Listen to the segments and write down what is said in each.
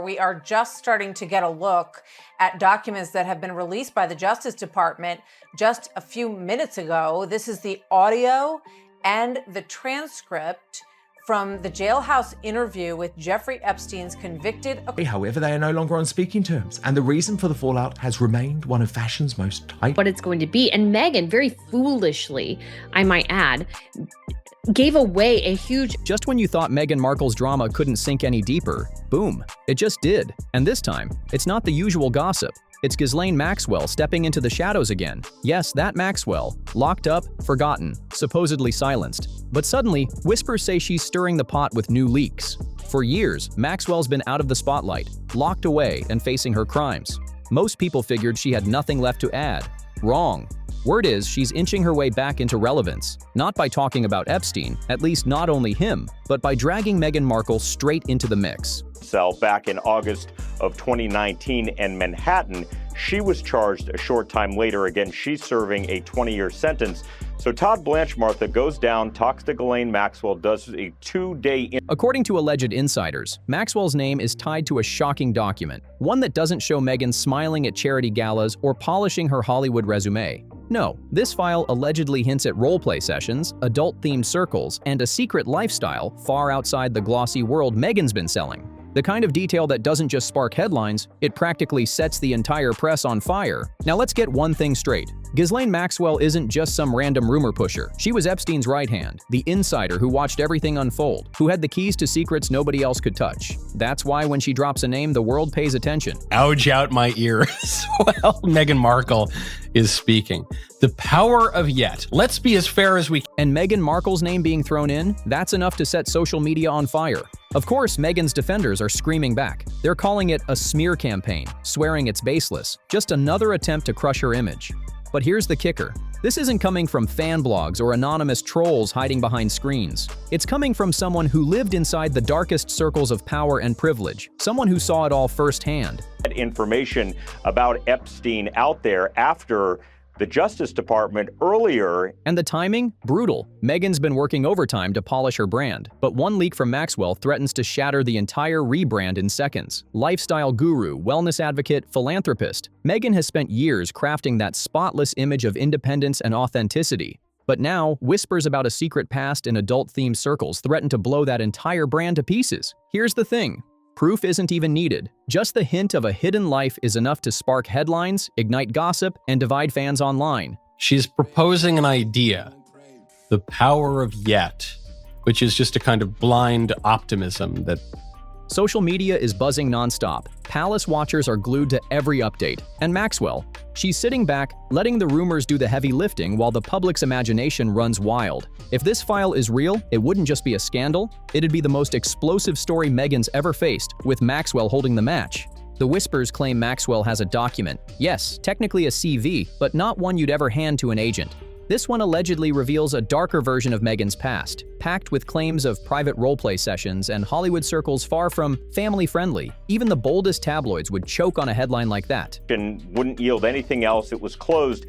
We are just starting to get a look at documents that have been released by the Justice Department just a few minutes ago. This is the audio and the transcript from the jailhouse interview with Jeffrey Epstein's convicted. However, they are no longer on speaking terms, and the reason for the fallout has remained one of fashion's most tight. What it's going to be. And Meghan, very foolishly, I might add, gave away a huge... Just when you thought Meghan Markle's drama couldn't sink any deeper, boom, it just did. And this time, it's not the usual gossip. It's Ghislaine Maxwell stepping into the shadows again. Yes, that Maxwell. Locked up, forgotten, supposedly silenced. But suddenly, whispers say she's stirring the pot with new leaks. For years, Maxwell's been out of the spotlight, locked away and facing her crimes. Most people figured she had nothing left to add. Wrong. Word is she's inching her way back into relevance, not by talking about Epstein, at least not only him, but by dragging Meghan Markle straight into the mix. Back in August of 2019 in Manhattan, she was charged a short time later. Again, she's serving a 20-year sentence. So Todd Blanche-Martha goes down, talks to Ghislaine Maxwell, does a 2-day... According to alleged insiders, Maxwell's name is tied to a shocking document, one that doesn't show Meghan smiling at charity galas or polishing her Hollywood resume. No, this file allegedly hints at role-play sessions, adult-themed circles, and a secret lifestyle far outside the glossy world Meghan's been selling. The kind of detail that doesn't just spark headlines, it practically sets the entire press on fire. Now let's get one thing straight. Ghislaine Maxwell isn't just some random rumor pusher. She was Epstein's right hand, the insider who watched everything unfold, who had the keys to secrets nobody else could touch. That's why when she drops a name, the world pays attention. Ouch out my ears while Meghan Markle is speaking. The power of yet. Let's be as fair as we can. And Meghan Markle's name being thrown in, that's enough to set social media on fire. Of course, Meghan's defenders are screaming back. They're calling it a smear campaign, swearing it's baseless, just another attempt to crush her image. But here's the kicker. This isn't coming from fan blogs or anonymous trolls hiding behind screens. It's coming from someone who lived inside the darkest circles of power and privilege, someone who saw it all firsthand. Information about Epstein out there after the Justice Department earlier. And the timing? Brutal. Meghan's been working overtime to polish her brand, but one leak from Maxwell threatens to shatter the entire rebrand in seconds. Lifestyle guru, wellness advocate, philanthropist, Meghan has spent years crafting that spotless image of independence and authenticity. But now, whispers about a secret past in adult-themed circles threaten to blow that entire brand to pieces. Here's the thing. Proof isn't even needed. Just the hint of a hidden life is enough to spark headlines, ignite gossip, and divide fans online. She's proposing an idea, the power of yet, which is just a kind of blind optimism that... Social media is buzzing nonstop. Palace watchers are glued to every update. And Maxwell, she's sitting back, letting the rumors do the heavy lifting while the public's imagination runs wild. If this file is real, it wouldn't just be a scandal, it'd be the most explosive story Meghan's ever faced, with Maxwell holding the match. The whispers claim Maxwell has a document. Yes, technically a CV, but not one you'd ever hand to an agent. This one allegedly reveals a darker version of Meghan's past, packed with claims of private role-play sessions and Hollywood circles far from family-friendly. Even the boldest tabloids would choke on a headline like that. And wouldn't yield anything else. It was closed,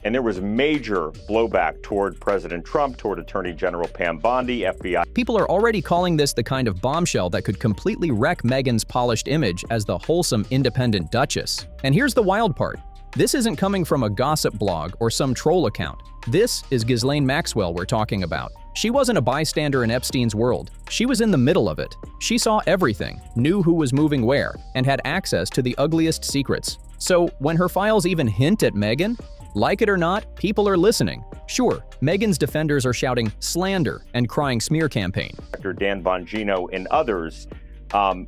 and there was major blowback toward President Trump, toward Attorney General Pam Bondi, FBI. People are already calling this the kind of bombshell that could completely wreck Meghan's polished image as the wholesome, independent Duchess. And here's the wild part. This isn't coming from a gossip blog or some troll account. This is Ghislaine Maxwell we're talking about. She wasn't a bystander in Epstein's world. She was in the middle of it. She saw everything, knew who was moving where, and had access to the ugliest secrets. So when her files even hint at Meghan, like it or not, people are listening. Sure, Meghan's defenders are shouting slander and crying smear campaign. Dr. Dan Bongino and others.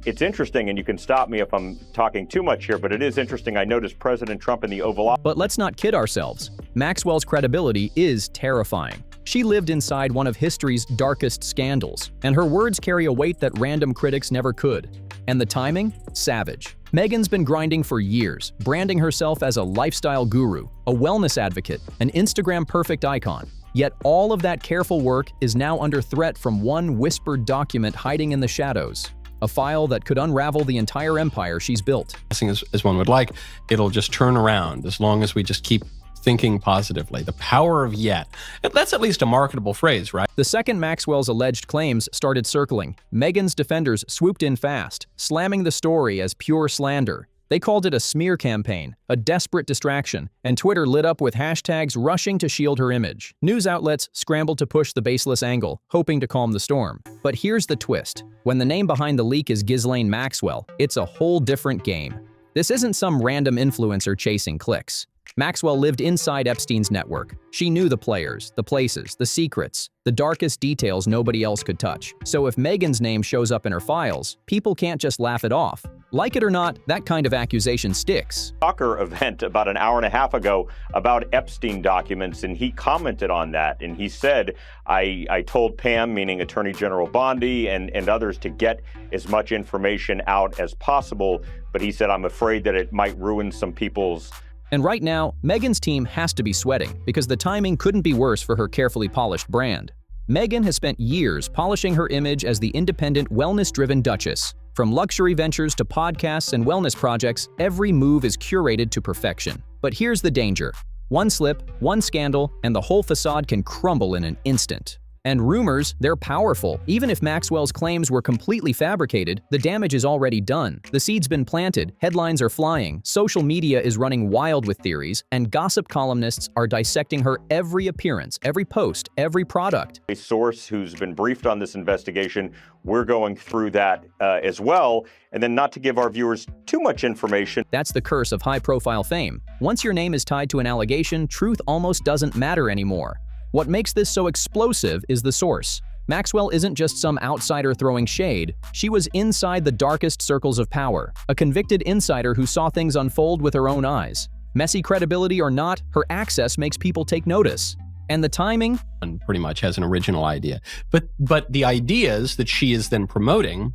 It's interesting, and you can stop me if I'm talking too much here, but it is interesting. I noticed President Trump in the Oval Office. But let's not kid ourselves. Maxwell's credibility is terrifying. She lived inside one of history's darkest scandals, and her words carry a weight that random critics never could. And the timing? Savage. Meghan's been grinding for years, branding herself as a lifestyle guru, a wellness advocate, an Instagram-perfect icon. Yet all of that careful work is now under threat from one whispered document hiding in the shadows. A file that could unravel the entire empire she's built. As one would like, it'll just turn around as long as we just keep thinking positively. The power of yet. That's at least a marketable phrase, right? The second Maxwell's alleged claims started circling, Meghan's defenders swooped in fast, slamming the story as pure slander. They called it a smear campaign, a desperate distraction, and Twitter lit up with hashtags rushing to shield her image. News outlets scrambled to push the baseless angle, hoping to calm the storm. But here's the twist. When the name behind the leak is Ghislaine Maxwell, it's a whole different game. This isn't some random influencer chasing clicks. Maxwell lived inside Epstein's network. She knew the players, the places, the secrets, the darkest details nobody else could touch. So if Meghan's name shows up in her files, people can't just laugh it off. Like it or not, that kind of accusation sticks. Tucker event about an hour and a half ago about Epstein documents, and he commented on that, and he said, I told Pam, meaning Attorney General Bondi, and others to get as much information out as possible, but he said, I'm afraid that it might ruin some people's. And right now, Meghan's team has to be sweating because the timing couldn't be worse for her carefully polished brand. Meghan has spent years polishing her image as the independent, wellness-driven Duchess. From luxury ventures to podcasts and wellness projects, every move is curated to perfection. But here's the danger. One slip, one scandal, and the whole facade can crumble in an instant. And rumors, they're powerful. Even if Maxwell's claims were completely fabricated, the damage is already done. The seed's been planted, headlines are flying, social media is running wild with theories, and gossip columnists are dissecting her every appearance, every post, every product. A source who's been briefed on this investigation, we're going through that as well. And then not to give our viewers too much information. That's the curse of high-profile fame. Once your name is tied to an allegation, truth almost doesn't matter anymore. What makes this so explosive is the source. Maxwell isn't just some outsider throwing shade. She was inside the darkest circles of power, a convicted insider who saw things unfold with her own eyes. Messy credibility or not, her access makes people take notice. And the timing? And pretty much has an original idea. But the ideas that she is then promoting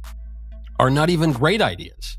are not even great ideas.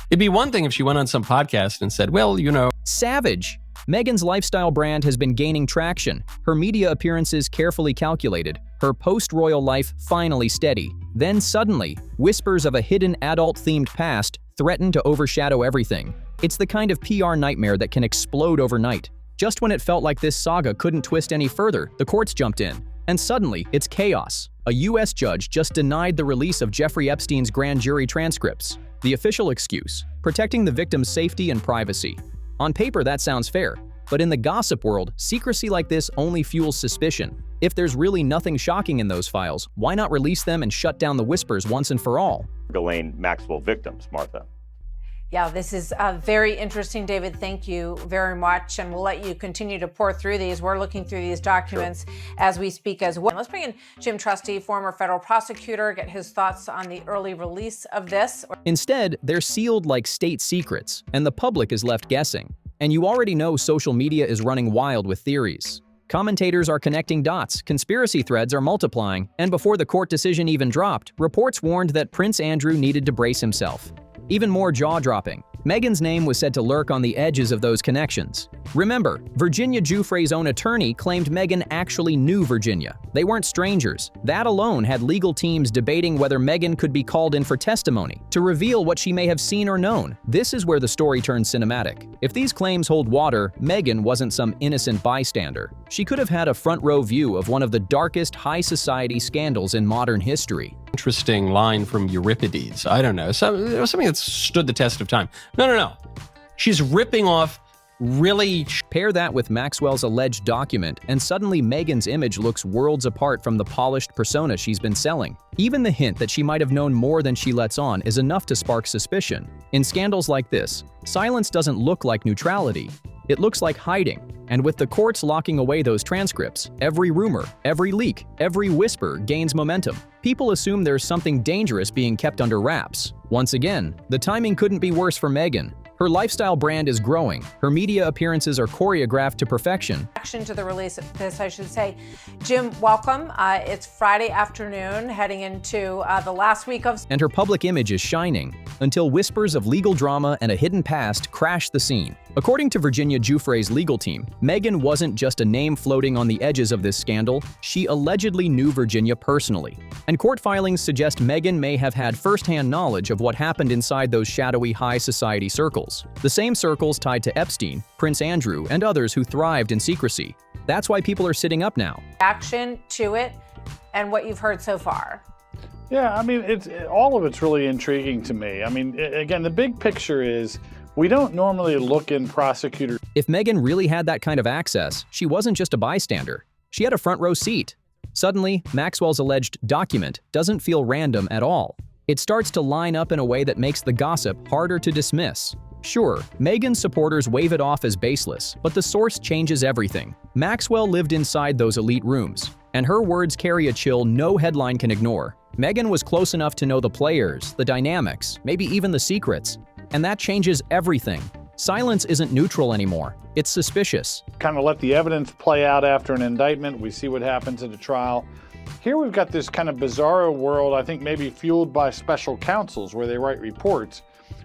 It'd be one thing if she went on some podcast and said, well, you know. Savage! Meghan's lifestyle brand has been gaining traction, her media appearances carefully calculated, her post-royal life finally steady. Then suddenly, whispers of a hidden adult-themed past threaten to overshadow everything. It's the kind of PR nightmare that can explode overnight. Just when it felt like this saga couldn't twist any further, the courts jumped in. And suddenly, it's chaos. A U.S. judge just denied the release of Jeffrey Epstein's grand jury transcripts. The official excuse: protecting the victim's safety and privacy. On paper, that sounds fair, but in the gossip world, secrecy like this only fuels suspicion. If there's really nothing shocking in those files, why not release them and shut down the whispers once and for all? Ghislaine Maxwell victims, Martha. Yeah, this is very interesting, David. Thank you very much. And we'll let you continue to pour through these. We're looking through these documents as we speak as well. Let's bring in Jim Trusty, former federal prosecutor, get his thoughts on the early release of this. Instead, they're sealed like state secrets, and the public is left guessing. And you already know social media is running wild with theories. Commentators are connecting dots, conspiracy threads are multiplying, and before the court decision even dropped, reports warned that Prince Andrew needed to brace himself. Even more jaw-dropping, Meghan's name was said to lurk on the edges of those connections. Remember, Virginia Giuffre's own attorney claimed Meghan actually knew Virginia. They weren't strangers. That alone had legal teams debating whether Meghan could be called in for testimony to reveal what she may have seen or known. This is where the story turns cinematic. If these claims hold water, Meghan wasn't some innocent bystander. She could have had a front-row view of one of the darkest high-society scandals in modern history. Interesting line from Euripides. I don't know. Something that stood the test of time. No. She's ripping off really. Pair that with Maxwell's alleged document, and suddenly Meghan's image looks worlds apart from the polished persona she's been selling. Even the hint that she might have known more than she lets on is enough to spark suspicion. In scandals like this, silence doesn't look like neutrality. It looks like hiding. And with the courts locking away those transcripts, every rumor, every leak, every whisper gains momentum. People assume there's something dangerous being kept under wraps. Once again, the timing couldn't be worse for Meghan. Her lifestyle brand is growing. Her media appearances are choreographed to perfection. Reaction to the release of this, I should say. Jim, welcome. It's Friday afternoon, heading into the last week of. And her public image is shining, until whispers of legal drama and a hidden past crash the scene. According to Virginia Giuffre's legal team, Meghan wasn't just a name floating on the edges of this scandal, she allegedly knew Virginia personally. And court filings suggest Meghan may have had first-hand knowledge of what happened inside those shadowy high society circles. circles. The same circles tied to Epstein, Prince Andrew, and others who thrived in secrecy. That's why people are sitting up now. Action to it and what you've heard so far. Yeah, I mean, all of it's really intriguing to me. I mean, again, the big picture is we don't normally look in prosecutors. If Meghan really had that kind of access, she wasn't just a bystander. She had a front row seat. Suddenly, Maxwell's alleged document doesn't feel random at all. It starts to line up in a way that makes the gossip harder to dismiss. Sure, Meghan's supporters wave it off as baseless, but the source changes everything. Maxwell lived inside those elite rooms, and her words carry a chill no headline can ignore. Meghan was close enough to know the players, the dynamics, maybe even the secrets. And that changes everything. Silence isn't neutral anymore. It's suspicious. Kind of let the evidence play out after an indictment. We see what happens at a trial. Here we've got this kind of bizarro world, I think maybe fueled by special counsels where they write reports,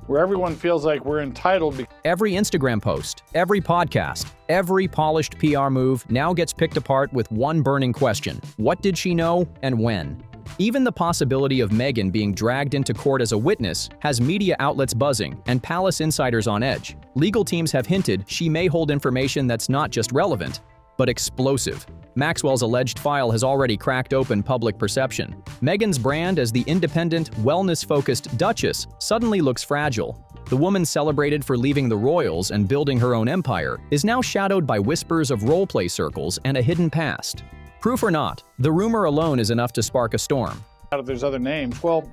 where everyone feels like we're entitled. Every Instagram post, every podcast, every polished PR move now gets picked apart with one burning question. What did she know and when? Even the possibility of Meghan being dragged into court as a witness has media outlets buzzing and palace insiders on edge. Legal teams have hinted she may hold information that's not just relevant, but explosive. Maxwell's alleged file has already cracked open public perception. Meghan's brand as the independent, wellness-focused Duchess suddenly looks fragile. The woman celebrated for leaving the royals and building her own empire is now shadowed by whispers of role-play circles and a hidden past. Proof or not, the rumor alone is enough to spark a storm. If there's other names, well,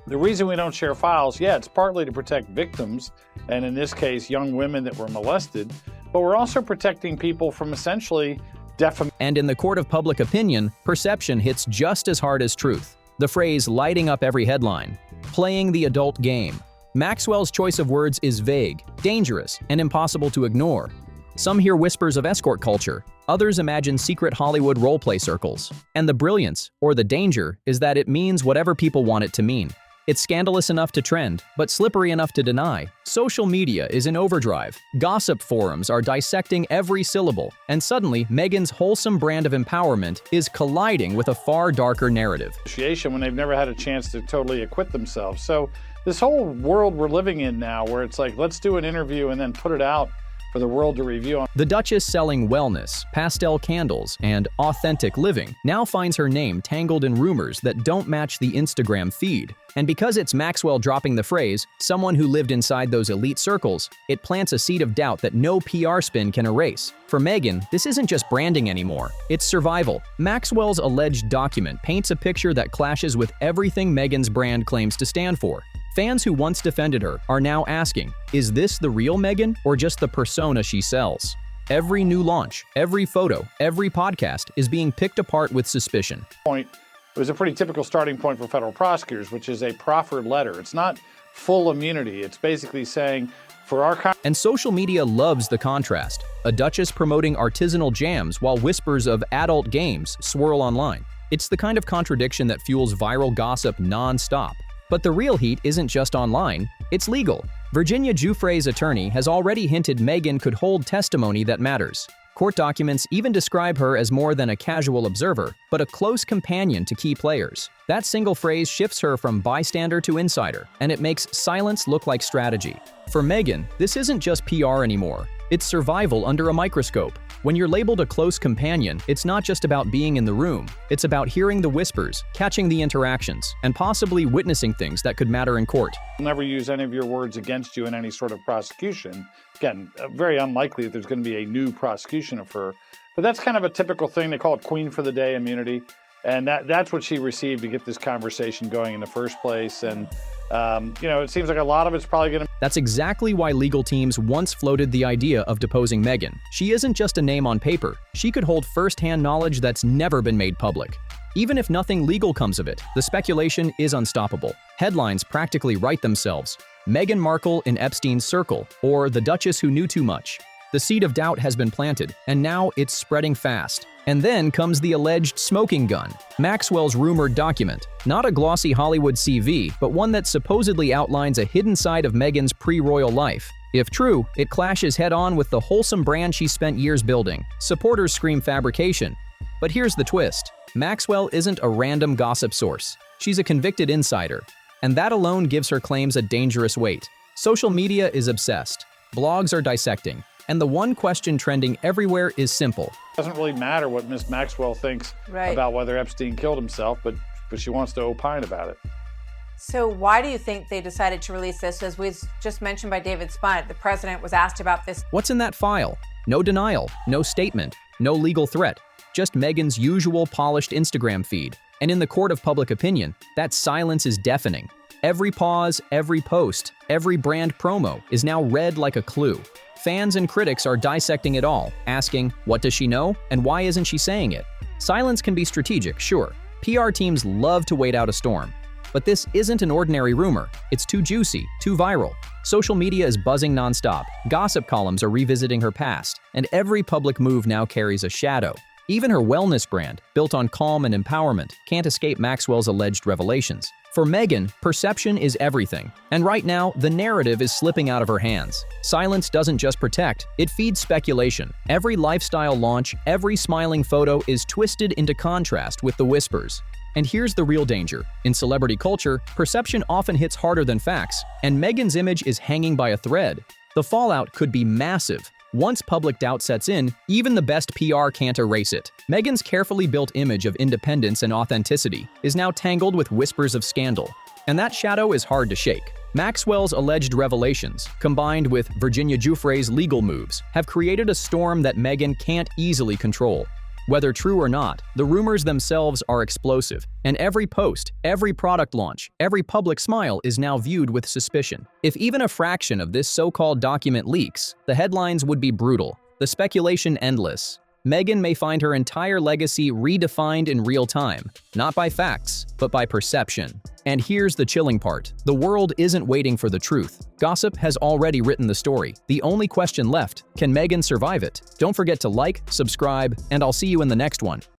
the reason we don't share files, yeah, it's partly to protect victims, and in this case, young women that were molested, but we're also protecting people from essentially defamation. And in the court of public opinion, perception hits just as hard as truth. The phrase lighting up every headline, playing the adult game. Maxwell's choice of words is vague, dangerous, and impossible to ignore. Some hear whispers of escort culture, others imagine secret Hollywood role-play circles. And the brilliance, or the danger, is that it means whatever people want it to mean. It's scandalous enough to trend, but slippery enough to deny. Social media is in overdrive. Gossip forums are dissecting every syllable, and suddenly Meghan's wholesome brand of empowerment is colliding with a far darker narrative. When they've never had a chance to totally acquit themselves. So this whole world we're living in now, where it's like, let's do an interview and then put it out for the world to review. The Duchess selling wellness, pastel candles, and authentic living now finds her name tangled in rumors that don't match the Instagram feed. And because it's Maxwell dropping the phrase, someone who lived inside those elite circles, it plants a seed of doubt that no PR spin can erase. For Meghan, this isn't just branding anymore, it's survival. Maxwell's alleged document paints a picture that clashes with everything Meghan's brand claims to stand for. Fans who once defended her are now asking, is this the real Meghan or just the persona she sells? Every new launch, every photo, every podcast is being picked apart with suspicion. It was a pretty typical starting point for federal prosecutors, which is a proffered letter. It's not full immunity. It's basically saying, for our... And social media loves the contrast. A Duchess promoting artisanal jams while whispers of adult games swirl online. It's the kind of contradiction that fuels viral gossip non-stop. But the real heat isn't just online, it's legal. Virginia Giuffre's attorney has already hinted Meghan could hold testimony that matters. Court documents even describe her as more than a casual observer, but a close companion to key players. That single phrase shifts her from bystander to insider, and it makes silence look like strategy. For Meghan, this isn't just PR anymore. It's survival under a microscope. When you're labeled a close companion, it's not just about being in the room. It's about hearing the whispers, catching the interactions, and possibly witnessing things that could matter in court. I'll never use any of your words against you in any sort of prosecution. Again, very unlikely that there's going to be a new prosecution of her. But that's kind of a typical thing. They call it Queen for the Day immunity. And that's what she received to get this conversation going in the first place. And, it seems like a lot of it's probably going to... That's exactly why legal teams once floated the idea of deposing Meghan. She isn't just a name on paper. She could hold first-hand knowledge that's never been made public. Even if nothing legal comes of it, the speculation is unstoppable. Headlines practically write themselves. Meghan Markle in Epstein's circle, or the Duchess who knew too much. The seed of doubt has been planted, and now it's spreading fast. And then comes the alleged smoking gun, Maxwell's rumored document. Not a glossy Hollywood CV, but one that supposedly outlines a hidden side of Meghan's pre-royal life. If true, it clashes head-on with the wholesome brand she spent years building. Supporters scream fabrication. But here's the twist. Maxwell isn't a random gossip source. She's a convicted insider. And that alone gives her claims a dangerous weight. Social media is obsessed. Blogs are dissecting. And the one question trending everywhere is simple. It doesn't really matter what Ms. Maxwell thinks about whether Epstein killed himself, but she wants to opine about it. So why do you think they decided to release this? As we just mentioned by David Spunt, the president was asked about this. What's in that file? No denial, no statement, no legal threat, just Meghan's usual polished Instagram feed. And in the court of public opinion, that silence is deafening. Every pause, every post, every brand promo is now read like a clue. Fans and critics are dissecting it all, asking, what does she know and why isn't she saying it? Silence can be strategic, sure. PR teams love to wait out a storm. But this isn't an ordinary rumor. It's too juicy, too viral. Social media is buzzing nonstop. Gossip columns are revisiting her past, and every public move now carries a shadow. Even her wellness brand, built on calm and empowerment, can't escape Maxwell's alleged revelations. For Meghan, perception is everything, and right now, the narrative is slipping out of her hands. Silence doesn't just protect, it feeds speculation. Every lifestyle launch, every smiling photo is twisted into contrast with the whispers. And here's the real danger. In celebrity culture, perception often hits harder than facts, and Meghan's image is hanging by a thread. The fallout could be massive. Once public doubt sets in, even the best PR can't erase it. Meghan's carefully built image of independence and authenticity is now tangled with whispers of scandal. And that shadow is hard to shake. Maxwell's alleged revelations, combined with Virginia Giuffre's legal moves, have created a storm that Meghan can't easily control. Whether true or not, the rumors themselves are explosive, and every post, every product launch, every public smile is now viewed with suspicion. If even a fraction of this so-called document leaks, the headlines would be brutal, the speculation endless. Meghan may find her entire legacy redefined in real time, not by facts, but by perception. And here's the chilling part. The world isn't waiting for the truth. Gossip has already written the story. The only question left, can Meghan survive it? Don't forget to like, subscribe, and I'll see you in the next one.